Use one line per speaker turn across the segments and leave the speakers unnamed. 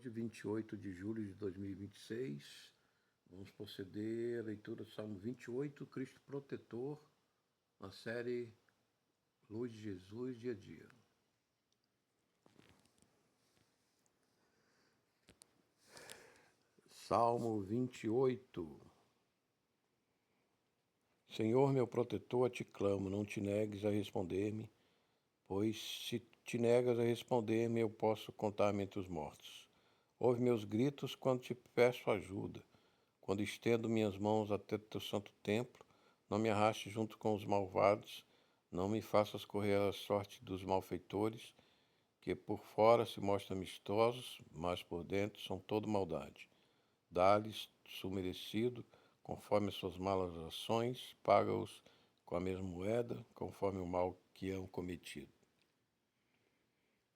hoje, 28 de julho de 2026, vamos proceder à leitura do Salmo 28, Cristo Protetor, na série Luz de Jesus, dia a dia. Salmo 28. Senhor, meu protetor, a ti clamo, não te negues a responder-me, pois se te negas a responder-me, eu posso contar-me entre os mortos. Ouve meus gritos quando te peço ajuda. Quando estendo minhas mãos até teu santo templo, não me arraste junto com os malvados, não me faças correr a sorte dos malfeitores, que por fora se mostram amistosos, mas por dentro são toda maldade. Dá-lhes sua merecido, conforme as suas malas ações, paga-os com a mesma moeda, conforme o mal que hão cometido.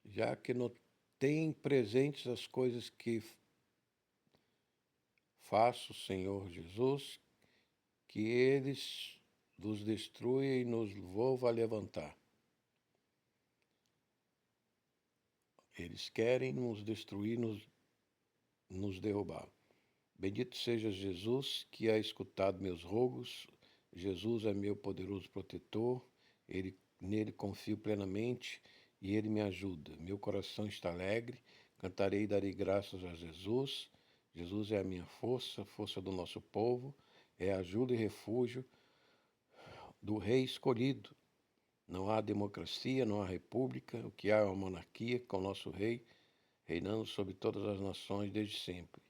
Já que não têm presentes as coisas que faço, Senhor Jesus, que eles nos destrua e nos volva a levantar. Eles querem nos destruir, nos derrubar. Bendito seja Jesus, que ha escutado meus rogos. Jesus é meu poderoso protetor. Nele confio plenamente e ele me ajuda. Meu coração está alegre. Cantarei e darei graças a Jesus. Jesus é a minha força, força do nosso povo. É ajuda e refúgio do rei escolhido. Não há democracia, não há república, o que há é uma monarquia com o nosso rei reinando sobre todas as nações desde sempre.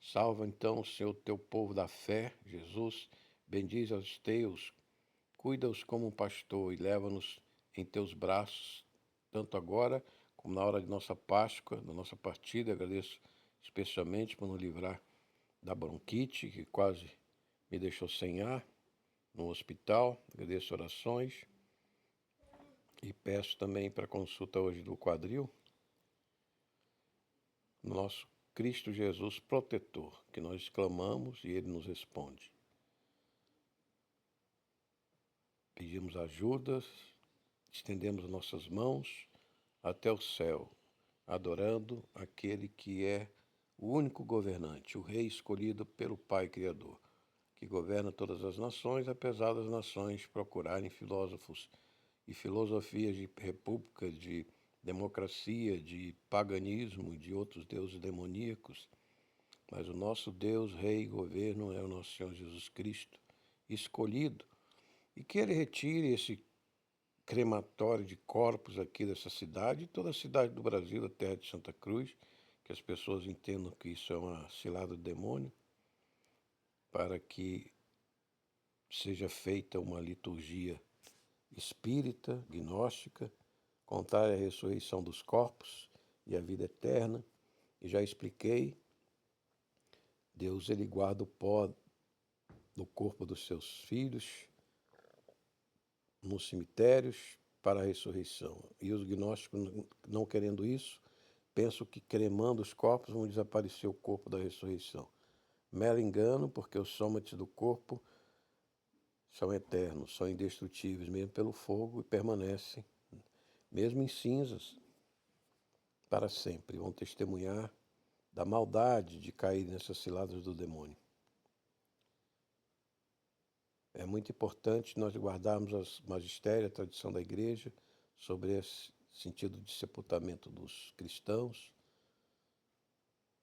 Salva então, Senhor, teu povo da fé, Jesus, bendize aos teus, cuida-os como um pastor e leva-nos em teus braços, tanto agora como na hora de nossa Páscoa, da nossa partida. Agradeço especialmente por nos livrar da bronquite, que quase me deixou sem ar no hospital. Agradeço orações. E peço também para consulta hoje do quadril, nosso Cristo Jesus protetor, que nós clamamos e Ele nos responde. Pedimos ajuda, estendemos nossas mãos até o céu, adorando aquele que é o único governante, o Rei escolhido pelo Pai Criador, que governa todas as nações, apesar das nações procurarem filósofos e filosofias de república, de democracia, de paganismo, de outros deuses demoníacos. Mas o nosso Deus, Rei e Governo é o nosso Senhor Jesus Cristo, escolhido, e que Ele retire esse crematório de corpos aqui dessa cidade, e toda a cidade do Brasil, a terra de Santa Cruz, que as pessoas entendam que isso é uma cilada do demônio, para que seja feita uma liturgia espírita, gnóstica, contrária à ressurreição dos corpos e à vida eterna. E já expliquei, Deus ele guarda o pó do corpo dos seus filhos nos cemitérios para a ressurreição. E os gnósticos, não querendo isso, pensam que cremando os corpos vão desaparecer o corpo da ressurreição. Mero engano, porque os sômates do corpo são eternos, são indestrutíveis, mesmo pelo fogo, e permanecem, mesmo em cinzas, para sempre. Vão testemunhar da maldade de cair nessas ciladas do demônio. É muito importante nós guardarmos os magistérios, a tradição da igreja, sobre esse sentido de sepultamento dos cristãos,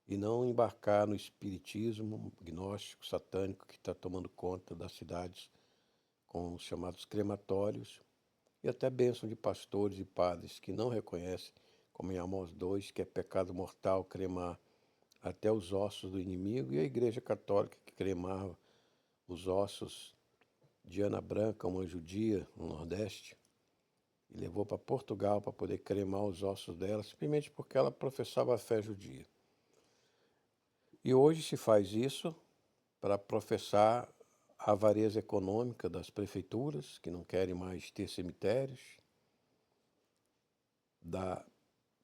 e não embarcar no espiritismo gnóstico, satânico, que está tomando conta das cidades com os chamados crematórios, e até bênção de pastores e padres que não reconhecem, como em Amós 2, que é pecado mortal cremar até os ossos do inimigo, e a Igreja Católica que cremava os ossos de Ana Branca, uma judia no Nordeste, e levou para Portugal para poder cremar os ossos dela, simplesmente porque ela professava a fé judia. E hoje se faz isso para professar a avareza econômica das prefeituras, que não querem mais ter cemitérios, da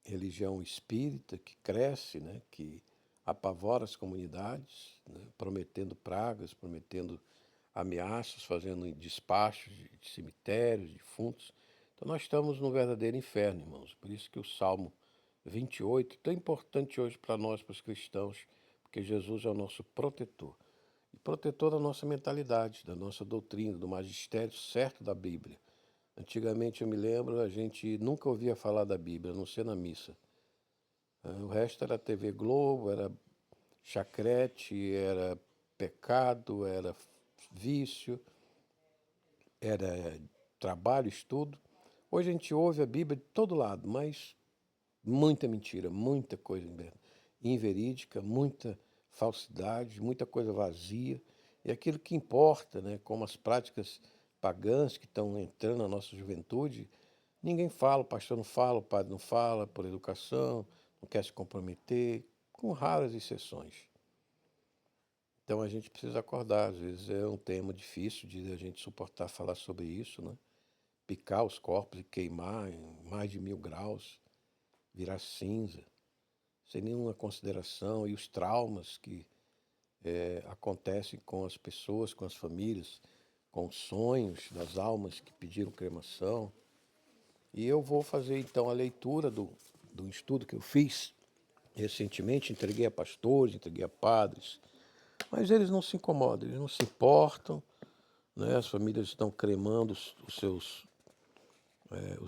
religião espírita que cresce, né, que apavora as comunidades, né, prometendo pragas, prometendo ameaças, fazendo despachos de cemitérios, de defuntos. Então nós estamos num verdadeiro inferno, irmãos. Por isso que o Salmo 28, tão importante hoje para nós, para os cristãos, porque Jesus é o nosso protetor. E protetor da nossa mentalidade, da nossa doutrina, do magistério certo da Bíblia. Antigamente, eu me lembro, a gente nunca ouvia falar da Bíblia, a não ser na missa. O resto era TV Globo, era chacrete, era pecado, era vício, era trabalho, estudo. Hoje a gente ouve a Bíblia de todo lado, mas muita mentira, muita coisa inverídica, muita falsidade, muita coisa vazia. E aquilo que importa, né, como as práticas pagãs que estão entrando na nossa juventude, ninguém fala, o pastor não fala, o padre não fala, por educação, não quer se comprometer, com raras exceções. Então a gente precisa acordar, às vezes é um tema difícil de a gente suportar falar sobre isso, né? Picar os corpos e queimar em mais de 1000 graus, virar cinza, sem nenhuma consideração, e os traumas que acontecem com as pessoas, com as famílias, com os sonhos das almas que pediram cremação. E eu vou fazer então a leitura do estudo que eu fiz recentemente, entreguei a pastores, entreguei a padres, mas eles não se incomodam, eles não se importam, né? As famílias estão cremando os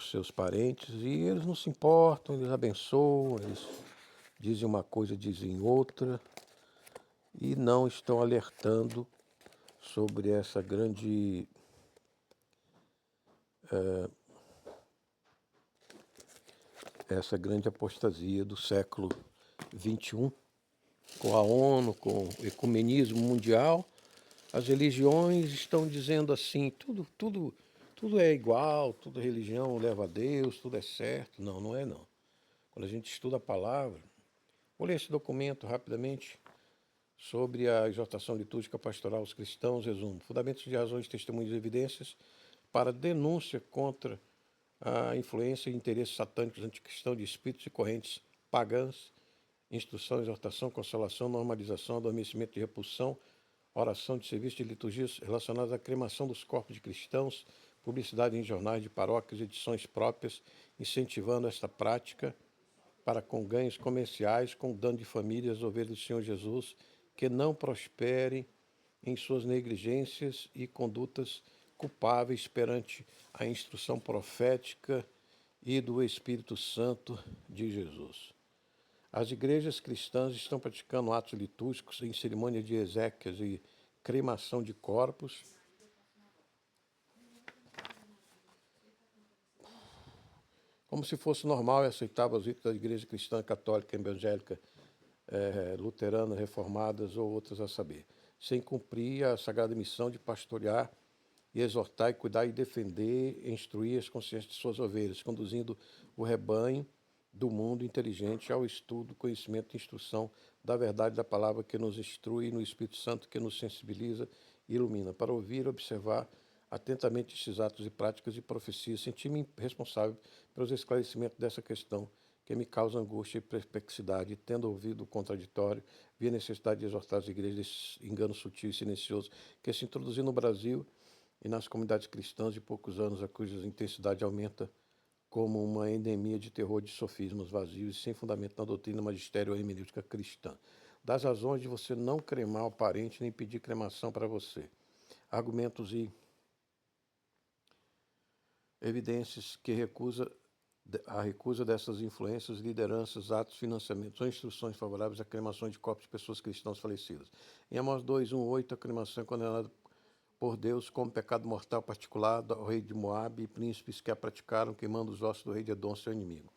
seus parentes e eles não se importam, eles abençoam, eles dizem uma coisa, dizem outra e não estão alertando sobre essa grande apostasia do século XXI, com a ONU, com o ecumenismo mundial. As religiões estão dizendo assim, tudo é igual, tudo religião leva a Deus, tudo é certo. Não, não é não. Quando a gente estuda a palavra, vou ler esse documento rapidamente sobre a exortação litúrgica pastoral aos cristãos, resumo, fundamentos de razões, testemunhos e evidências para denúncia contra a influência e interesses satânicos anticristãos de espíritos e correntes pagãs, instrução, exortação, consolação, normalização, adormecimento de repulsão, oração de serviço de liturgias relacionadas à cremação dos corpos de cristãos, publicidade em jornais de paróquias, edições próprias, incentivando esta prática para com ganhos comerciais, com dano de famílias, ovelhas do Senhor Jesus, que não prosperem em suas negligências e condutas culpáveis perante a instrução profética e do Espírito Santo de Jesus. As igrejas cristãs estão praticando atos litúrgicos em cerimônia de exéquias e cremação de corpos, como se fosse normal e aceitável os ritos da igreja cristã, católica, evangélica, luterana, reformadas ou outras a saber, sem cumprir a sagrada missão de pastorear e exortar e cuidar e defender e instruir as consciências de suas ovelhas, conduzindo o rebanho do mundo inteligente ao estudo, conhecimento e instrução da verdade da palavra que nos instrui no Espírito Santo que nos sensibiliza e ilumina, para ouvir e observar atentamente estes atos e práticas e profecias, senti-me responsável pelos esclarecimentos dessa questão que me causa angústia e perplexidade, tendo ouvido o contraditório, vi a necessidade de exortar as igrejas desse engano sutil e silencioso que se introduziu no Brasil e nas comunidades cristãs de poucos anos, a cuja intensidade aumenta como uma endemia de terror de sofismas vazios e sem fundamento na doutrina magistério ou hermenêutica cristã. Das razões de você não cremar o parente nem pedir cremação para você. Argumentos e evidências que a recusa dessas influências, lideranças, atos, financiamentos ou instruções favoráveis à cremação de corpos de pessoas cristãs falecidas. Em Amós 2:1-8, a cremação é condenada por Deus como pecado mortal particular ao rei de Moabe e príncipes que a praticaram, queimando os ossos do rei de Edom, seu inimigo.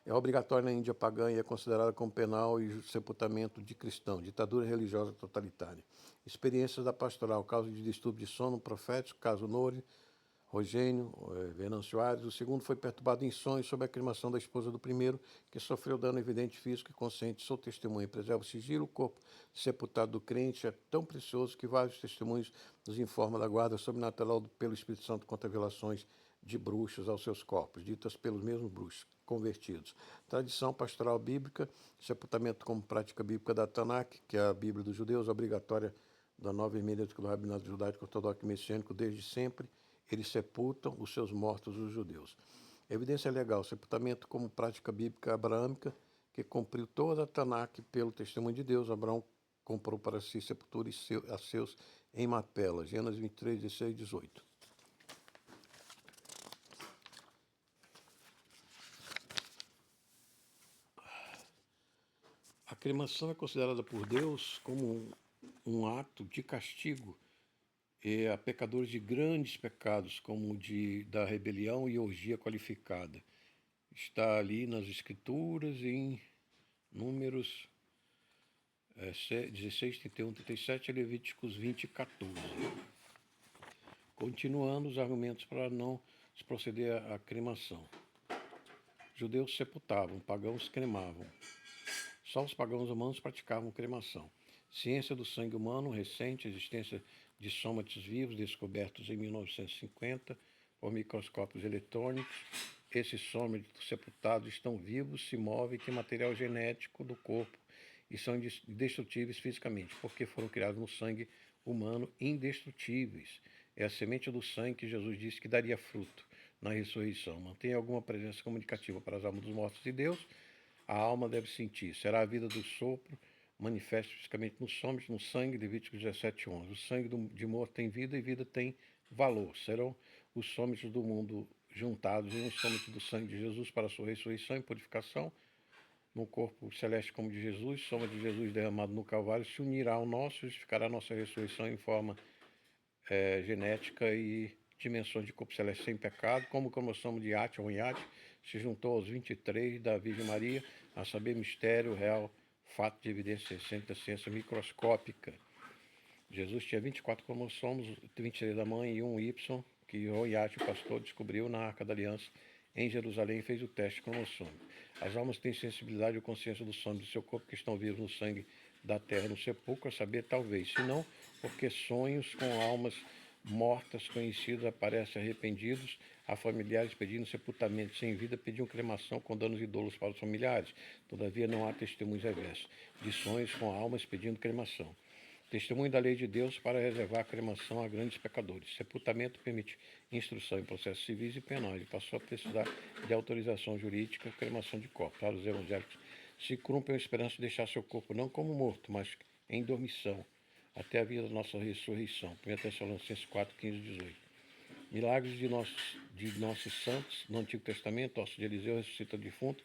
É obrigatório na Índia pagã e é considerada como penal e sepultamento de cristão, ditadura religiosa totalitária. Experiências da pastoral, causa de distúrbio de sono profético, caso Nori, Rogênio, Venâncio Aires. O segundo foi perturbado em sonhos sobre a cremação da esposa do primeiro, que sofreu dano evidente físico e consciente. Sou testemunha. Preserva o sigilo, o corpo sepultado do crente é tão precioso que vários testemunhos nos informam da guarda sobrenatural pelo Espírito Santo contra violações de bruxos aos seus corpos, ditas pelos mesmos bruxos convertidos. Tradição pastoral bíblica, sepultamento como prática bíblica da Tanakh, que é a Bíblia dos judeus, obrigatória da nova hermenêutica do Rabinato Judaico Ortodoxo Messiânico desde sempre. Eles sepultam os seus mortos, os judeus. Evidência legal, sepultamento como prática bíblica abraâmica, que cumpriu toda a Tanakh pelo testemunho de Deus. Abraão comprou para si sepultura a seus em Macpela. Gênesis 23, 16 e 18. A cremação é considerada por Deus como um ato de castigo a pecadores de grandes pecados, como da rebelião e orgia qualificada. Está ali nas Escrituras, em Números 16, 31, 37 e Levíticos 20, 14. Continuando os argumentos para não se proceder à cremação. Judeus sepultavam, pagãos cremavam. Só os pagãos humanos praticavam cremação. Ciência do sangue humano recente, existência de sômatos vivos descobertos em 1950 por microscópios eletrônicos. Esses sômatos sepultados estão vivos, se movem, têm material genético do corpo e são indestrutíveis fisicamente, porque foram criados no sangue humano indestrutíveis. É a semente do sangue que Jesus disse que daria fruto na ressurreição. Mantém alguma presença comunicativa para as almas dos mortos de Deus. A alma deve sentir. Será a vida do sopro, manifesta fisicamente no sômatos, no sangue, Levíticos 17, 11. O sangue de morto tem vida e vida tem valor. Serão os sômatos do mundo juntados em um sômato do sangue de Jesus para a sua ressurreição e purificação. No corpo celeste como de Jesus, soma de Jesus derramado no Calvário, se unirá ao nosso, justificará a nossa ressurreição em forma genética e dimensões de corpo celeste sem pecado, como cromossomo de Iate ou Iate, se juntou aos 23 da Virgem Maria, a saber, mistério real, fato de evidência recente da ciência microscópica. Jesus tinha 24 cromossomos, 23 da mãe e um Y, que o Iate, o pastor, descobriu na Arca da Aliança em Jerusalém e fez o teste cromossômico. As almas têm sensibilidade e consciência do sonho do seu corpo, que estão vivos no sangue da terra no sepulcro, a saber, talvez, se não, porque sonhos com almas mortas conhecidas aparecem arrependidos a familiares pedindo sepultamento sem vida, pediam cremação com danos e dolosos para os familiares. Todavia não há testemunhos reversos de sonhos com almas pedindo cremação. Testemunho da lei de Deus para reservar a cremação a grandes pecadores. Sepultamento permite instrução em processos civis e penais e passou a precisar de autorização jurídica cremação de corpos. Para os evangélicos, se cumpre a esperança de deixar seu corpo não como morto, mas em dormição, até a vida da nossa ressurreição. 1 Tessalonicenses 4, 15 e 18. Milagres de nossos santos no Antigo Testamento. Ossos de Eliseu ressuscita defunto.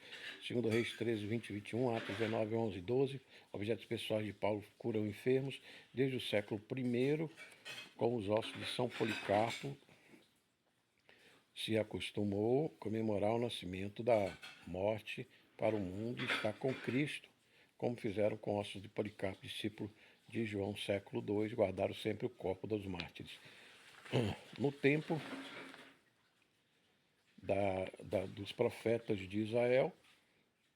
2 Reis 13, 20 e 21. Atos 19, 11 e 12. Objetos pessoais de Paulo curam enfermos. Desde o século I, com os ossos de São Policarpo, se acostumou a comemorar o nascimento da morte para o mundo e estar com Cristo, como fizeram com ossos de Policarpo, discípulo de João, século II, guardaram sempre o corpo dos mártires. No tempo dos profetas de Israel,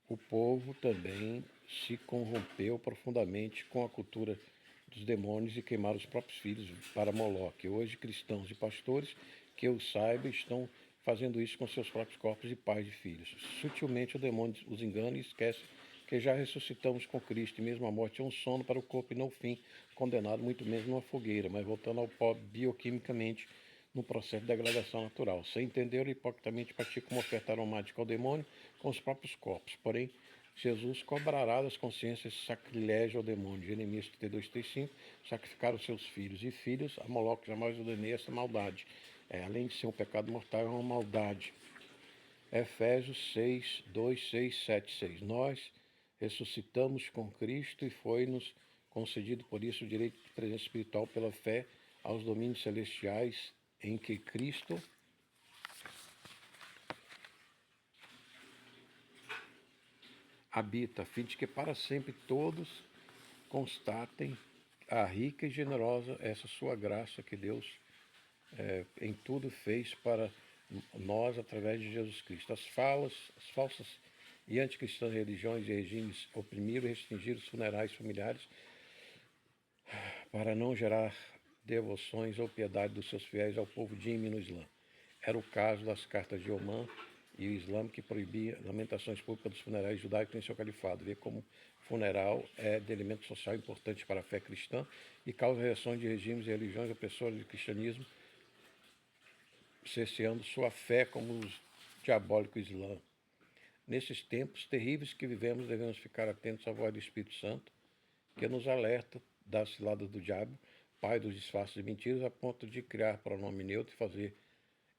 o povo também se corrompeu profundamente com a cultura dos demônios e queimaram os próprios filhos para Moloque. Hoje, cristãos e pastores, que eu saiba, estão fazendo isso com seus próprios corpos e pais de filhos. Sutilmente o demônio os engana e esquece que já ressuscitamos com Cristo, e mesmo a morte é um sono para o corpo e não o fim, condenado muito menos numa fogueira, mas voltando ao pó bioquimicamente no processo de degradação natural. Sem entender, hipocritamente pratica uma oferta aromática ao demônio com os próprios corpos. Porém, Jesus cobrará das consciências sacrilégio ao demônio. Jeremias 32, 35, sacrificaram seus filhos e filhos a Moloque. Jamais ordenei essa maldade. Além de ser um pecado mortal, é uma maldade. Efésios 6, 2, 6, 7, 6. Nós ressuscitamos com Cristo e foi-nos concedido por isso o direito de presença espiritual pela fé aos domínios celestiais em que Cristo habita, a fim de que para sempre todos constatem a rica e generosa essa sua graça que Deus em tudo fez para nós através de Jesus Cristo. As falsas e anticristãs religiões e regimes oprimiram e restringiram os funerais familiares para não gerar devoções ou piedade dos seus fiéis ao povo dímio no Islã. Era o caso das cartas de Omã e o Islã, que proibia lamentações públicas dos funerais judaicos em seu califado. Vê como funeral é de elemento social importante para a fé cristã e causa reações de regimes e religiões opressoras do cristianismo, cerceando sua fé como os diabólico Islã. Nesses tempos terríveis que vivemos, devemos ficar atentos à voz do Espírito Santo, que nos alerta das ciladas do diabo, pai dos disfarces de mentiras, a ponto de criar pronome neutro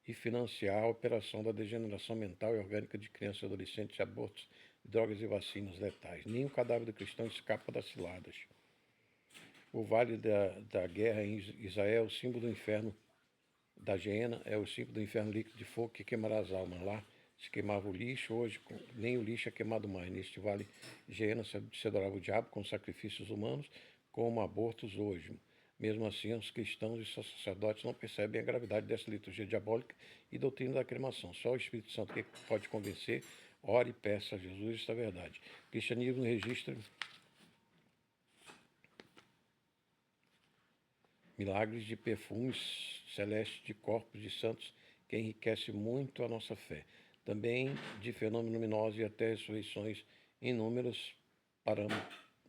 e financiar a operação da degeneração mental e orgânica de crianças e adolescentes, abortos, drogas e vacinas letais. Nenhum cadáver do cristão escapa das ciladas. O vale da guerra em Israel, o símbolo do inferno da Geena, é o símbolo do inferno líquido de fogo que queimará as almas. Lá se queimava o lixo, hoje nem o lixo é queimado mais. Neste vale Geena se adorava o diabo com sacrifícios humanos, como abortos hoje. Mesmo assim, os cristãos e seus sacerdotes não percebem a gravidade dessa liturgia diabólica e doutrina da cremação. Só o Espírito Santo que pode convencer. Ore e peça a Jesus esta verdade. O cristianismo registra milagres de perfumes celestes de corpos de santos que enriquece muito a nossa fé. Também de fenômenos luminosos e até ressurreições inúmeras para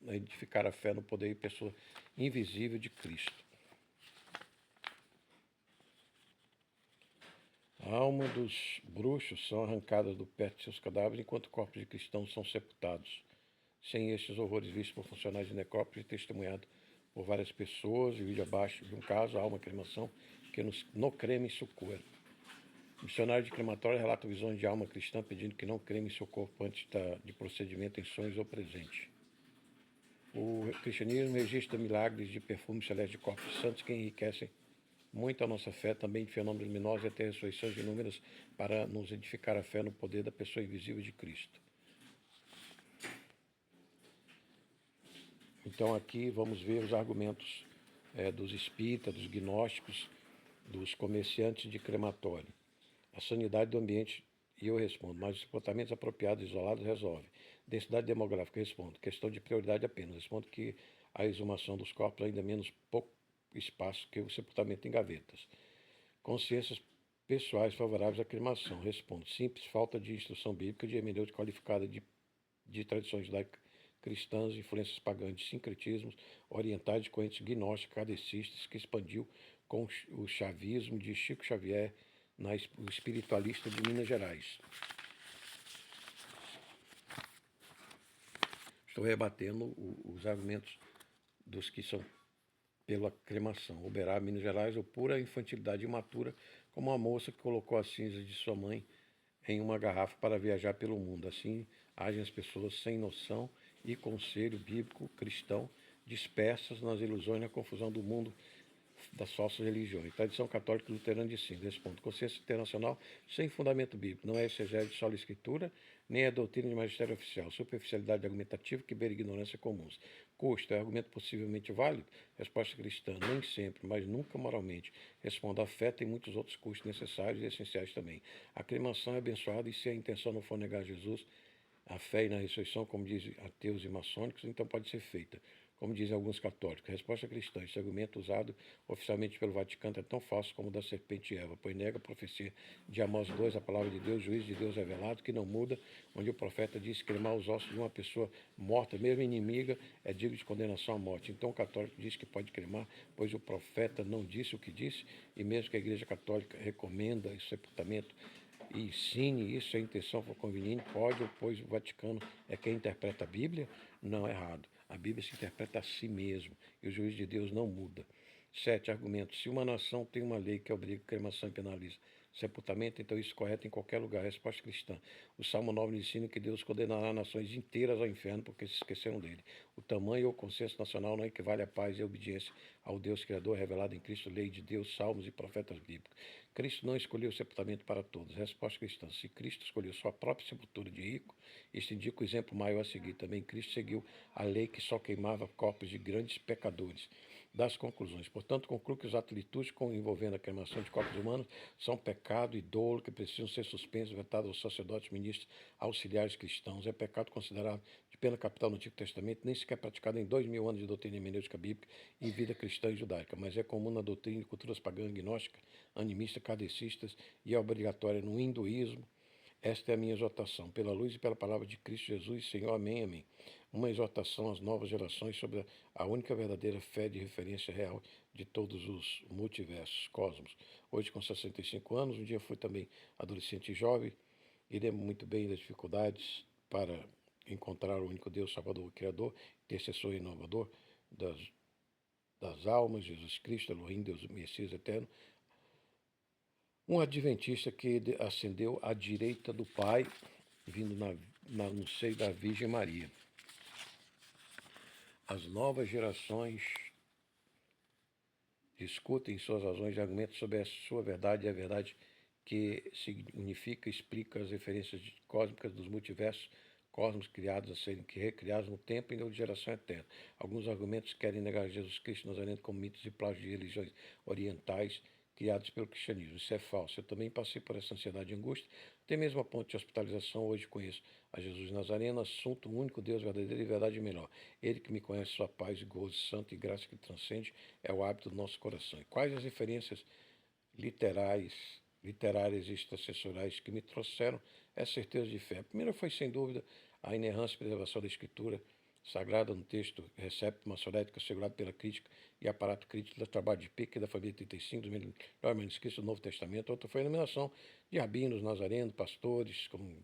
edificar a fé no poder e pessoa invisível de Cristo. A alma dos bruxos são arrancadas do perto de seus cadáveres, enquanto corpos de cristãos são sepultados. Sem estes horrores vistos por funcionários de necrópole e testemunhados por várias pessoas, e vídeo abaixo de um caso, a alma cremação, que no creme sucua. O missionário de crematório relata visões de alma cristã pedindo que não creme seu corpo antes de procedimento em sonhos ou presente. O cristianismo registra milagres de perfumes celestes de corpos santos que enriquecem muito a nossa fé, também de fenômenos luminosos e até ressurreições inúmeras para nos edificar a fé no poder da pessoa invisível de Cristo. Então aqui vamos ver os argumentos dos espíritas, dos gnósticos, dos comerciantes de crematório. A sanidade do ambiente, e eu respondo, mas os comportamentos apropriados e isolados resolve. Densidade demográfica, respondo. Questão de prioridade apenas. Respondo que a exumação dos corpos ainda menos pouco espaço que o sepultamento em gavetas. Consciências pessoais favoráveis à cremação. Respondo. Simples falta de instrução bíblica, de hermenêutica qualificada de tradições cristãs, influências pagãs de sincretismos orientais de correntes gnósticas, kardecistas, que expandiu com o chavismo de Chico Xavier, o espiritualista de Minas Gerais. Estou rebatendo os argumentos dos que são pela cremação. Uberaba, Minas Gerais, ou pura infantilidade imatura, como uma moça que colocou as cinzas de sua mãe em uma garrafa para viajar pelo mundo. Assim agem as pessoas sem noção e conselho bíblico cristão, dispersas nas ilusões e na confusão do mundo das falsas religiões. Tradição católica e luterana de sim. Respondo. Consciência internacional sem fundamento bíblico. Não é exegese de sola escritura, nem é doutrina de magistério oficial. Superficialidade argumentativa que beira ignorância comuns. Custo é argumento possivelmente válido? Resposta cristã. Nem sempre, mas nunca moralmente. Respondo. A fé tem muitos outros custos necessários e essenciais também. A cremação é abençoada e se a intenção não for negar Jesus, a fé e na ressurreição, como dizem ateus e maçônicos, então pode ser feita, como dizem alguns católicos. Resposta cristã. Esse argumento usado oficialmente pelo Vaticano é tão falso como o da serpente Eva, pois nega a profecia de Amós 2, a palavra de Deus, juízo de Deus revelado, que não muda, onde o profeta diz que cremar os ossos de uma pessoa morta, mesmo inimiga, é digno de condenação à morte. Então o católico diz que pode cremar, pois o profeta não disse o que disse, e mesmo que a Igreja Católica recomenda o sepultamento e ensine isso, se a intenção for conveniente, pode, pois o Vaticano é quem interpreta a Bíblia? Não, errado. A Bíblia se interpreta a si mesmo e o juízo de Deus não muda. 7. Argumento. Se uma nação tem uma lei que obriga cremação e penaliza sepultamento, então isso é correto em qualquer lugar. Resposta cristã. O Salmo 9 ensina que Deus condenará nações inteiras ao inferno porque se esqueceram dele. O tamanho ou consenso nacional não equivale à paz e à obediência ao Deus Criador revelado em Cristo, lei de Deus, salmos e profetas bíblicos. Cristo não escolheu o sepultamento para todos. Resposta cristã. Se Cristo escolheu sua própria sepultura de rico, isto indica o exemplo maior a seguir. Também Cristo seguiu a lei que só queimava corpos de grandes pecadores. Das conclusões. Portanto, concluo que os atos litúrgicos envolvendo a cremação de corpos humanos são pecado e dolo que precisam ser suspensos, vetados aos sacerdotes, ministros, auxiliares cristãos. É pecado considerado de pena capital no Antigo Testamento, nem sequer praticado em 2000 anos de doutrina hermenêutica bíblica e vida cristã e judaica, mas é comum na doutrina de culturas pagãs, gnósticas, animistas, kardecistas e é obrigatória no hinduísmo. Esta é a minha exortação, pela luz e pela palavra de Cristo Jesus, Senhor, amém, amém. Uma exortação às novas gerações sobre a única verdadeira fé de referência real de todos os multiversos, cosmos. Hoje, com 65 anos, um dia fui também adolescente e jovem, iremos muito bem das dificuldades para encontrar o único Deus, Salvador, Criador, intercessor e inovador das almas, Jesus Cristo, Elohim, Deus, Messias eterno, um adventista que ascendeu à direita do Pai, vindo no seio da Virgem Maria. As novas gerações discutem suas razões e argumentos sobre a sua verdade e a verdade que significa, explica as referências cósmicas dos multiversos cosmos criados a serem recriados no tempo e na geração eterna. Alguns argumentos querem negar Jesus Cristo Nazareno como mitos e plágios de religiões orientais criados pelo cristianismo. Isso é falso. Eu também passei por essa ansiedade e angústia, até mesmo a ponto de hospitalização. Hoje conheço a Jesus Nazareno, assunto único, Deus verdadeiro e verdade melhor. Ele que me conhece, sua paz e gozo, santo e graça que transcende, é o hábito do nosso coração. E quais as referências literárias e extrasensoriais que me trouxeram essa certeza de fé? A primeira foi, sem dúvida, a inerrância e preservação da Escritura Sagrada no texto recepto maçorético assegurado pela crítica e aparato crítico do trabalho de Pique da família 35, dos melhores manuscritos do Novo Testamento. Outra foi a iluminação de rabinos, nazarenos, pastores, como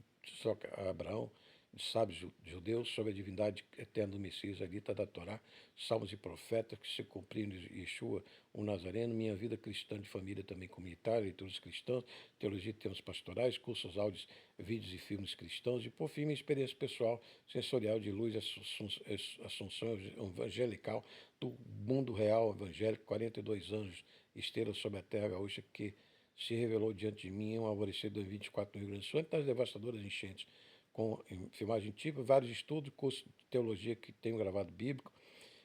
Abraão, de sábios judeus, sobre a divindade eterna do Messias, a dita da Torá, salmos e profetas que se cumpriram em Yeshua, o Nazareno, minha vida cristã de família também comunitária, leituras cristãs, teologia de temas pastorais, cursos, áudios, vídeos e filmes cristãos, e por fim, minha experiência pessoal, sensorial de luz, assunção evangelical do mundo real evangélico, 42 anos, estrela sobre a terra gaúcha que se revelou diante de mim em um alvorecer de 2024 no Rio Grande do Sul, entre as devastadoras enchentes, com filmagem tipo, vários estudos, cursos de teologia que tenho gravado bíblico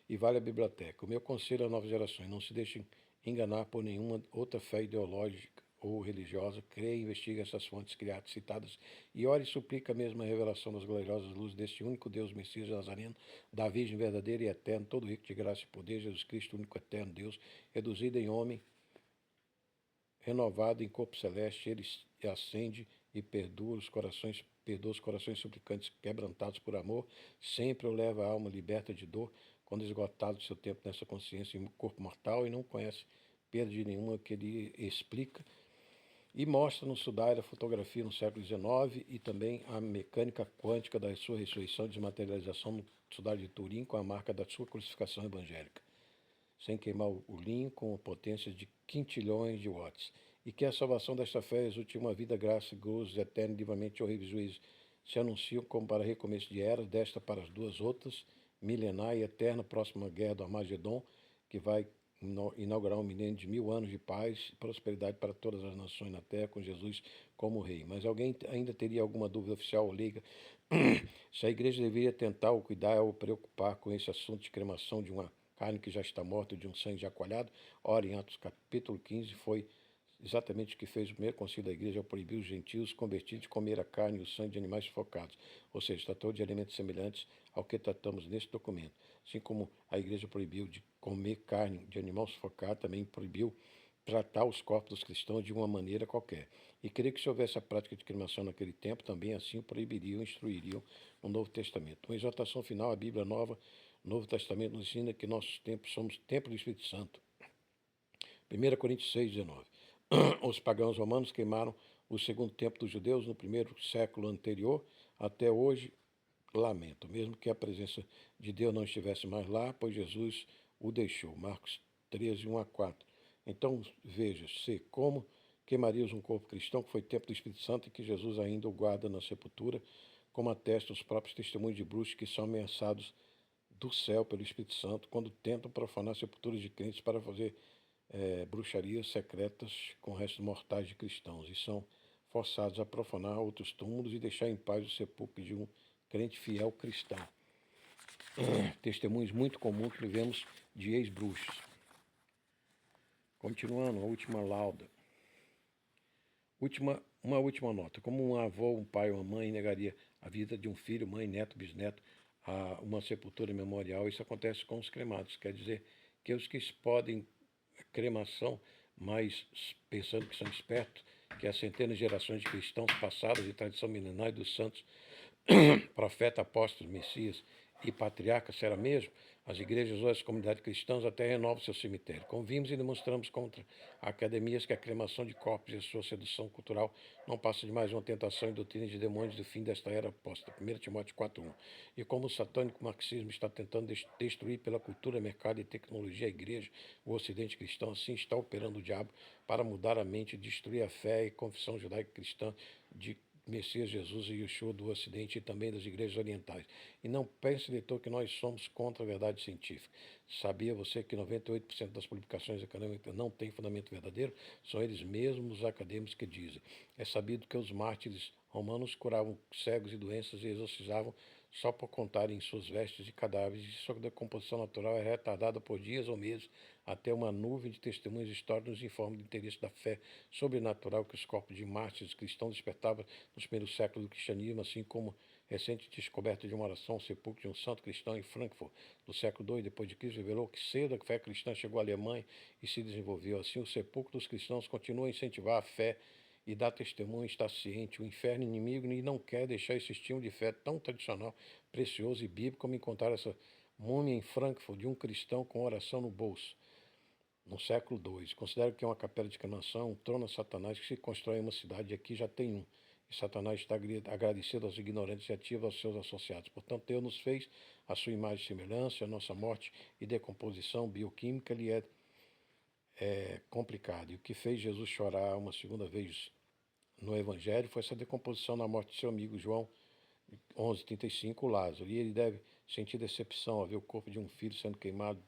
e vale a biblioteca. O meu conselho às novas gerações: não se deixem enganar por nenhuma outra fé ideológica ou religiosa. Creia e investigue essas fontes criadas, citadas, e ore e suplica a mesma revelação das gloriosas luzes deste único Deus, Messias Nazareno, da Virgem verdadeira e eterna, todo rico de graça e poder, Jesus Cristo, único eterno Deus, reduzido em homem, renovado em corpo celeste. Ele acende e perdoa os corações suplicantes quebrantados por amor, sempre o leva a alma liberta de dor, quando esgotado seu tempo nessa consciência em corpo mortal, e não conhece perda de nenhuma, que ele explica e mostra no Sudai a fotografia no século XIX e também a mecânica quântica da sua ressurreição e desmaterialização no Sudai de Turim, com a marca da sua crucificação evangélica, sem queimar o linho, com potência de quintilhões de watts. E que a salvação desta fé resulte em uma vida, graça, gozo eterno, livremente horríveis juízos se anunciam como para recomeço de eras, desta para as duas outras, milenar e eterna, próxima guerra do Armagedon, que vai inaugurar um milênio de 1000 anos de paz e prosperidade para todas as nações na terra, com Jesus como rei. Mas alguém ainda teria alguma dúvida oficial ou leiga se a igreja deveria tentar ou cuidar ou preocupar com esse assunto de cremação de uma carne que já está morta, de um sangue já coalhado? Ora, em Atos capítulo 15, foi exatamente o que fez o primeiro concílio da igreja ao proibir os gentios convertidos de comer a carne e o sangue de animais sufocados, ou seja, tratou de elementos semelhantes ao que tratamos neste documento. Assim como a igreja proibiu de comer carne de animal sufocado, também proibiu tratar os corpos dos cristãos de uma maneira qualquer. E creio que se houvesse a prática de cremação naquele tempo, também assim proibiriam e instruiriam no Novo Testamento. Uma exortação final, a Bíblia Nova, Novo Testamento nos ensina que nossos tempos somos templo do Espírito Santo. 1 Coríntios 6,19. Os pagãos romanos queimaram o segundo templo dos judeus no primeiro século anterior. Até hoje, lamento, mesmo que a presença de Deus não estivesse mais lá, pois Jesus o deixou. Marcos 13, 1-4. Então, veja-se como queimarias um corpo cristão que foi templo do Espírito Santo e que Jesus ainda o guarda na sepultura, como atestam os próprios testemunhos de bruxos que são ameaçados do céu pelo Espírito Santo quando tentam profanar sepulturas de crentes para fazer bruxarias secretas com restos mortais de cristãos, e são forçados a profanar outros túmulos e deixar em paz o sepulcro de um crente fiel cristão. Testemunhos muito comuns que vemos de ex-bruxos. Continuando, a última lauda. Uma última nota. Como um avô, um pai ou uma mãe negaria a vida de um filho, mãe, neto, bisneto a uma sepultura memorial, isso acontece com os cremados. Quer dizer que os que podem cremação, mas pensando que são espertos, que há centenas de gerações de cristãos passados e tradição milenar dos santos, profeta, apóstolos, messias, e patriarca, será mesmo? As igrejas ou as comunidades cristãs até renovam seu cemitério. Convimos e demonstramos contra academias que a cremação de corpos e a sua sedução cultural não passa de mais uma tentação e doutrina de demônios do fim desta era aposta. 1 Timóteo 4:1. E como o satânico marxismo está tentando destruir pela cultura, mercado e tecnologia a igreja, o ocidente cristão, assim está operando o diabo para mudar a mente e destruir a fé e confissão judaica cristã de Messias Jesus e Yeshua do Ocidente e também das igrejas orientais. E não pense, leitor, que nós somos contra a verdade científica. Sabia você que 98% das publicações acadêmicas não têm fundamento verdadeiro? São eles mesmos os acadêmicos que dizem. É sabido que os mártires romanos curavam cegos e doenças e exorcizavam só por contarem suas vestes de cadáveres, e sua decomposição natural é retardada por dias ou meses, até uma nuvem de testemunhos históricos nos informa do interesse da fé sobrenatural que os corpos de mártires cristãos despertavam nos primeiros séculos do cristianismo, assim como recente descoberta de uma oração ao sepulcro de um santo cristão em Frankfurt, do século II depois de Cristo, revelou que cedo a fé cristã chegou à Alemanha e se desenvolveu. Assim, o sepulcro dos cristãos continua a incentivar a fé e dá testemunho, está ciente, o inferno inimigo e não quer deixar esse estímulo de fé tão tradicional, precioso e bíblico como encontrar essa múmia em Frankfurt de um cristão com oração no bolso, no século II. Considero que é uma capela de cremação, um trono a Satanás que se constrói em uma cidade, e aqui já tem um. E Satanás está agradecido aos ignorantes e ativo aos seus associados. Portanto, Deus nos fez a sua imagem e semelhança, a nossa morte e decomposição bioquímica lhe é complicado. E o que fez Jesus chorar uma segunda vez no Evangelho foi essa decomposição na morte de seu amigo João 11:35, Lázaro. E ele deve sentir decepção ao ver o corpo de um filho sendo queimado,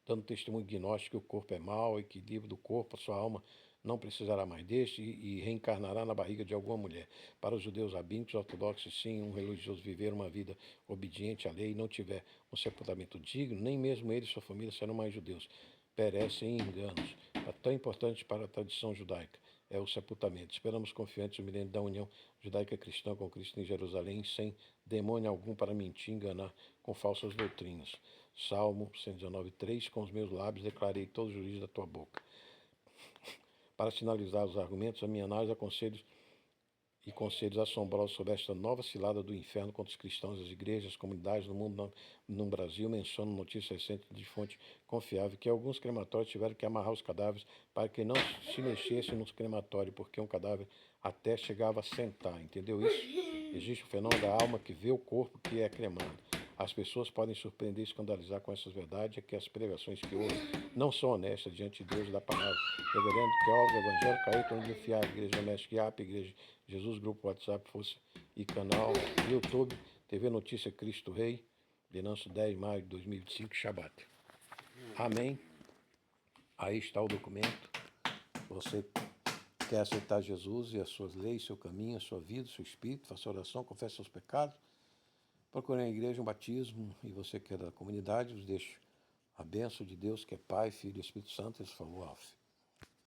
dando testemunho gnóstico que o corpo é mau, equilíbrio do corpo, a sua alma não precisará mais deste e reencarnará na barriga de alguma mulher. Para os judeus rabínicos ortodoxos, sim, um religioso viver uma vida obediente à lei e não tiver um sepultamento digno, nem mesmo ele e sua família serão mais judeus. Perecem em enganos. É tão importante para a tradição judaica é o sepultamento. Esperamos confiantes o milênio da união judaica cristã com Cristo em Jerusalém, sem demônio algum para mentir e enganar com falsas doutrinas. Salmo 119:3, com os meus lábios declarei todos os juízos da tua boca. Para finalizar os argumentos, a minha análise e conselhos assombrosos sobre esta nova cilada do inferno contra os cristãos, as igrejas, as comunidades no mundo, no Brasil, mencionam notícias recentes de fonte confiável que alguns crematórios tiveram que amarrar os cadáveres para que não se mexesse no crematório, porque um cadáver até chegava a sentar, entendeu isso? Existe o fenômeno da alma que vê o corpo que é cremado. As pessoas podem surpreender e escandalizar com essas verdades, é que as pregações que ouvem não são honestas diante de Deus e da palavra. Reverendo Teólogo Evangélico Ayrton de Fiar, Igreja Doméstica IAP, Igreja Jesus, Grupo WhatsApp, Força e canal YouTube, TV Notícia Cristo Rei, Denúncio 10 de maio de 2025, Shabat. Amém. Aí está o documento. Você quer aceitar Jesus e as suas leis, seu caminho, a sua vida, seu espírito, faça oração, confesse seus pecados, procure na igreja um batismo e você que é da comunidade, os deixo a bênção de Deus, que é Pai, Filho e Espírito Santo, esse falou, Alf.